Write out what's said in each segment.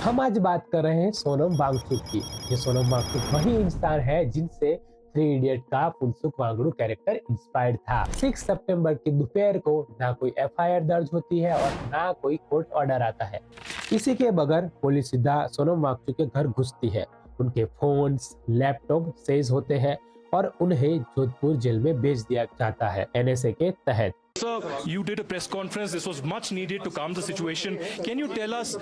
हम आज बात कर रहे हैं सोनम वांगचुक की। ये सोनम वांगचुक वही इंसान है जिनसे थ्री इडियट का फुनसुक वांगडू कैरेक्टर इंस्पायर्ड था। 6 सितंबर की दोपहर को ना कोई एफआईआर दर्ज होती है और ना कोई कोर्ट ऑर्डर आता है। इसी के बगैर पुलिस सीधा सोनम वांगचुक के घर घुसती है। उनके फोन्स, लैपटॉप सीज होते हैं और उन्हें जोधपुर जेल में भेज दिया जाता है एनएसए के तहत। Sir, you did a press conference. This was much needed to calm the situation. Can you tell us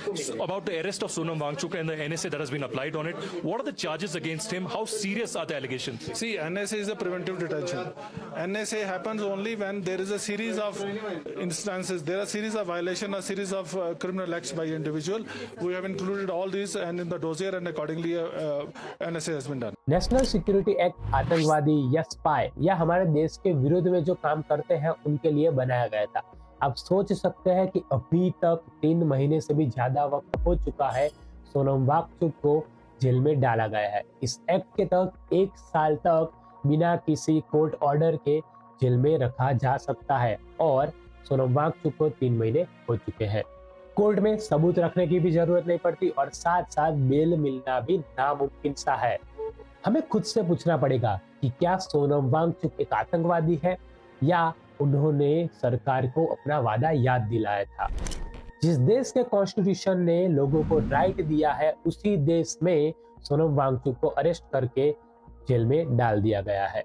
about the arrest of Sonam Wangchuk and the NSA that has been applied on it? What are the charges against him? How serious are the allegations? See, NSA is a preventive detention. NSA happens only when there is a series of instances. There are series of violation, a series of criminal acts by individual. We have included all these and in the dossier, and accordingly, NSA has been done. National security act आतंकवादी या spy या हमारे देश के विरोध में जो काम करते हैं उनके लिए बनाया गया था। आप सोच सकते हैं कि अभी तक 3 महीने से भी ज्यादा वक्त हो चुका है सोनम वांगचुक को जेल में डाला गया है। इस एक्ट के तहत 1 साल तक बिना किसी कोर्ट ऑर्डर के जेल में रखा जा सकता है और सोनम वांगचुक को 3 महीने हो चुके हैं। कोर्ट में सबूत रखने की भी जरूरत नहीं पड़ती और साथ साथ बेल मिलना भी नामुमकिन सा है। हमें खुद से पूछना पड़ेगा कि क्या सोनम वांगचुक एक आतंकवादी है या उन्होंने सरकार को अपना वादा याद दिलाया था। जिस देश के कॉन्स्टिट्यूशन ने लोगों को राइट दिया है उसी देश में सोनम वांगचुक को अरेस्ट करके जेल में डाल दिया गया है।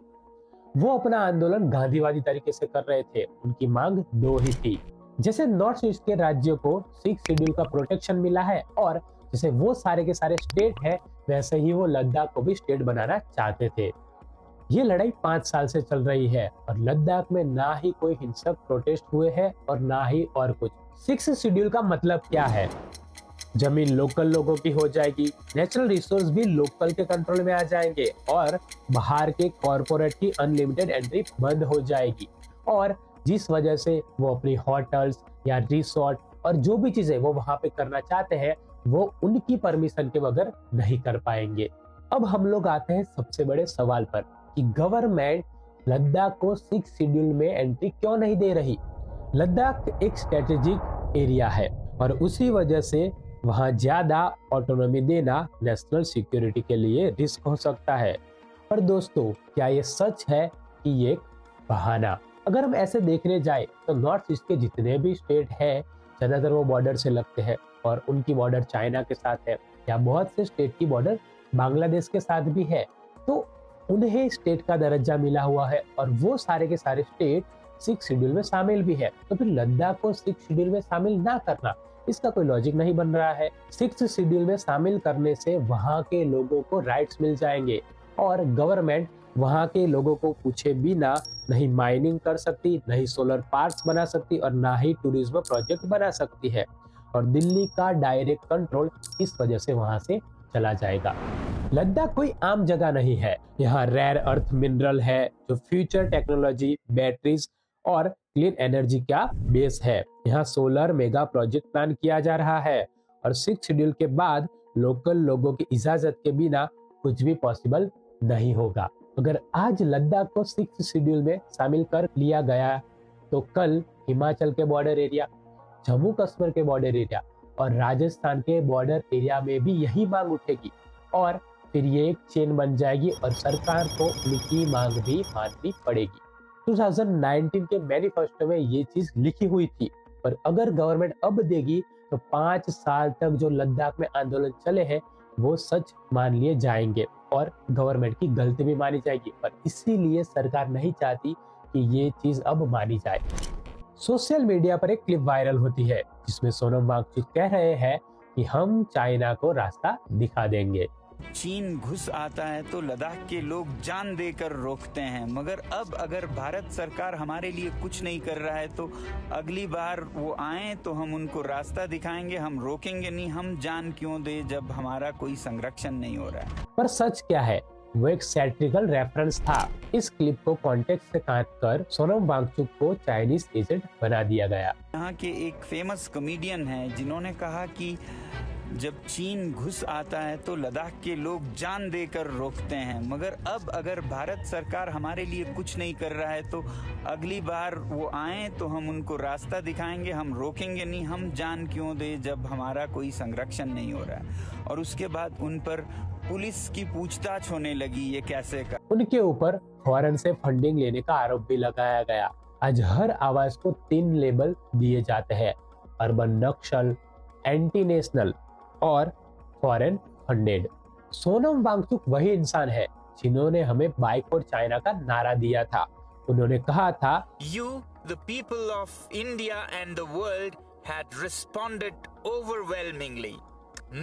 वो अपना आंदोलन गांधीवादी तरीके से कर रहे थे। उनकी मांग 2 ही थी। जैसे नॉर्थ ईस्ट के राज्यों को 6 शेड्यूल का प्रोटेक्शन मिला है और जैसे वो सारे के सारे स्टेट है वैसे ही वो लद्दाख को भी स्टेट बनाना चाहते थे। ये लड़ाई 5 साल से चल रही है और लद्दाख में ना ही कोई हिंसक प्रोटेस्ट हुए हैं और ना ही और कुछ। 6 शेड्यूल का मतलब क्या है? जमीन लोकल लोगों की हो जाएगी, नेचुरल रिसोर्स भी लोकल के कंट्रोल में आ जाएंगे और बाहर के कॉर्पोरेट की अनलिमिटेड एंट्री बंद हो जाएगी और जिस वजह से वो अपनी होटल्स या रिसोर्ट और जो भी चीजें वो वहां पे करना चाहते हैं वो उनकी परमिशन के बगैर नहीं कर पाएंगे। अब हम लोग आते हैं सबसे बड़े सवाल पर कि गवर्नमेंट लद्दाख को 6 शेड्यूल में एंट्री क्यों नहीं दे रही। लद्दाख एक स्ट्रेटेजिक एरिया है और उसी वजह से वहां ज्यादा ऑटोनॉमी देना नेशनल सिक्योरिटी के लिए रिस्क हो सकता है। पर दोस्तों, क्या ये सच है कि ये एक बहाना? अगर हम ऐसे देखने जाए तो नॉर्थ ईस्ट के जितने भी स्टेट हैं ज्यादातर वो बॉर्डर से लगते हैं और उनकी बॉर्डर चाइना के साथ है या बहुत से स्टेट की बॉर्डर बांग्लादेश के साथ भी है। तो उन्हें स्टेट का दर्जा मिला हुआ है और वो सारे के सारे स्टेट 6 शेड्यूल में शामिल भी है। तो फिर लद्दाख को 6 शेड्यूल में शामिल ना करना, इसका कोई लॉजिक नहीं बन रहा है। 6 शेड्यूल में शामिल करने से वहां के लोगों को राइट्स मिल जाएंगे और गवर्नमेंट वहां के लोगों को पूछे बिना नहीं माइनिंग कर सकती, नहीं सोलर पार्क्स बना सकती और ना ही टूरिज्म प्रोजेक्ट बना सकती है और दिल्ली का डायरेक्ट कंट्रोल इस वजह से वहां से चला जाएगा। लद्दाख कोई आम जगह नहीं है। यहाँ रेयर अर्थ मिनरल है जो फ्यूचर टेक्नोलॉजी, बैटरीज और क्लीन एनर्जी का बेस है। यहाँ सोलर मेगा प्रोजेक्ट प्लान किया जा रहा है और 6 शेड्यूल के बाद लोकल लोगों की इजाजत के बिना कुछ भी पॉसिबल नहीं होगा। अगर आज लद्दाख को 6 शेड्यूल में शामिल कर लिया गया तो कल हिमाचल के बॉर्डर एरिया, जम्मू कश्मीर के बॉर्डर एरिया और राजस्थान के बॉर्डर एरिया में भी यही मांग उठेगी और फिर ये एक चेन बन जाएगी और सरकार को उनकी मांग भी माननी पड़ेगी। 2019 के मैनिफेस्टो में ये चीज लिखी हुई थी, पर अगर गवर्नमेंट अब देगी तो 5 साल तक जो लद्दाख में आंदोलन चले हैं वो सच मान लिए जाएंगे और गवर्नमेंट की गलती भी मानी जाएगी। पर इसीलिए सरकार नहीं चाहती कि ये चीज अब मानी जाए। सोशल मीडिया पर एक क्लिप वायरल होती है जिसमें सोनम वांगचुक कह रहे हैं कि हम चाइना को रास्ता दिखा देंगे। चीन घुस आता है तो लद्दाख के लोग जान देकर रोकते हैं, मगर अब अगर भारत सरकार हमारे लिए कुछ नहीं कर रहा है तो अगली बार वो आए तो हम उनको रास्ता दिखाएंगे, हम रोकेंगे नहीं। हम जान क्यों दे जब हमारा कोई संरक्षण नहीं हो रहा है। पर सच क्या है? वो एक सैटिरिकल रेफरेंस था। इस क्लिप को कॉन्टेक्स्ट से काट कर सोनम वांगचुक को चाइनीज एजेंट बना दिया गया। यहाँ के एक फेमस कॉमेडियन है जिन्होंने कहा कि जब चीन घुस आता है तो लद्दाख के लोग जान देकर रोकते हैं, मगर अब अगर भारत सरकार हमारे लिए कुछ नहीं कर रहा है तो अगली बार वो आए तो हम उनको रास्ता दिखाएंगे, हम रोकेंगे नहीं। हम जान क्यों दे जब हमारा कोई संरक्षण नहीं हो रहा है। और उसके बाद उन पर पुलिस की पूछताछ होने लगी, ये कैसे कर। उनके ऊपर फॉरेन से फंडिंग लेने का आरोप भी लगाया गया। आज हर आवाज को 3 लेबल दिए जाते हैं, अर्बन नक्सल, एंटी नेशनल और फॉरेन फंडेड। सोनम वांगचुक वही इंसान है जिन्होंने हमें बाइकआउट चाइना का नारा दिया था। उन्होंने कहा था, You, the people of India and the world, had responded overwhelmingly.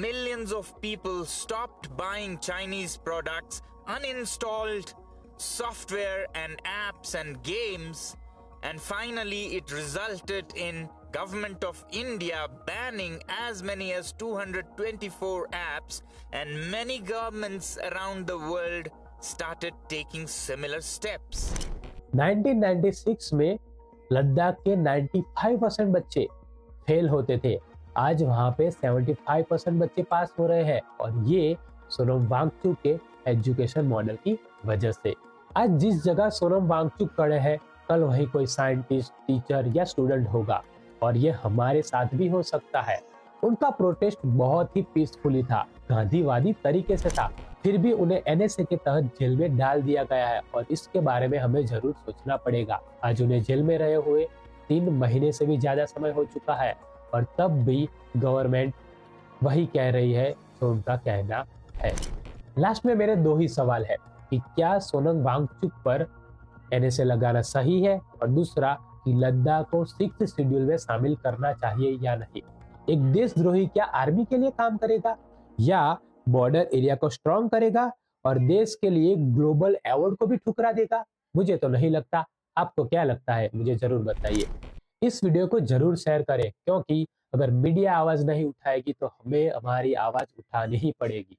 Millions of people stopped buying Chinese products, uninstalled software and apps and games, and finally it resulted in Government of India banning as many as 224 apps, and many governments around the world started taking similar steps. 1996 में लद्दाख के 95% बच्चे fail होते थे। आज वहां पे 75% बच्चे पास हो रहे हैं, और ये सोनम वांगचुक के एजुकेशन मॉडल की वजह से। आज जिस जगह सोनम वांगचुक खड़े हैं, कल वहीं कोई साइंटिस्ट, टीचर या स्टूडेंट होगा, और ये हमारे साथ भी हो सकता है। उनका प्रोटेस्ट बहुत ही पीसफुली था, गांधीवादी तरीके से था, फिर भी उन्हें एनएसए के तहत जेल में डाल दिया गया है, और इसके बारे में हमें जरूर सोचना पड़ेगा। आज उन्हें जेल में रहे हुए 3 महीने से भी ज्यादा समय हो चुका है, और तब भी गवर्नमेंट वही कह रही है जो उनका कहना है। लास्ट में मेरे 2 ही सवाल है कि क्या सोनम वांगचुक पर एनएसए लगाना सही है, और दूसरा कि लद्दाख को 6th शेड्यूल में शामिल करना चाहिए या नहीं। एक देशद्रोही क्या आर्मी के लिए काम करेगा या बॉर्डर एरिया को स्ट्रॉन्ग करेगा और देश के लिए ग्लोबल अवार्ड को भी ठुकरा देगा? मुझे तो नहीं लगता। आपको क्या लगता है, मुझे जरूर बताइए। इस वीडियो को जरूर शेयर करें, क्योंकि अगर मीडिया आवाज नहीं उठाएगी तो हमें हमारी आवाज उठानी ही पड़ेगी।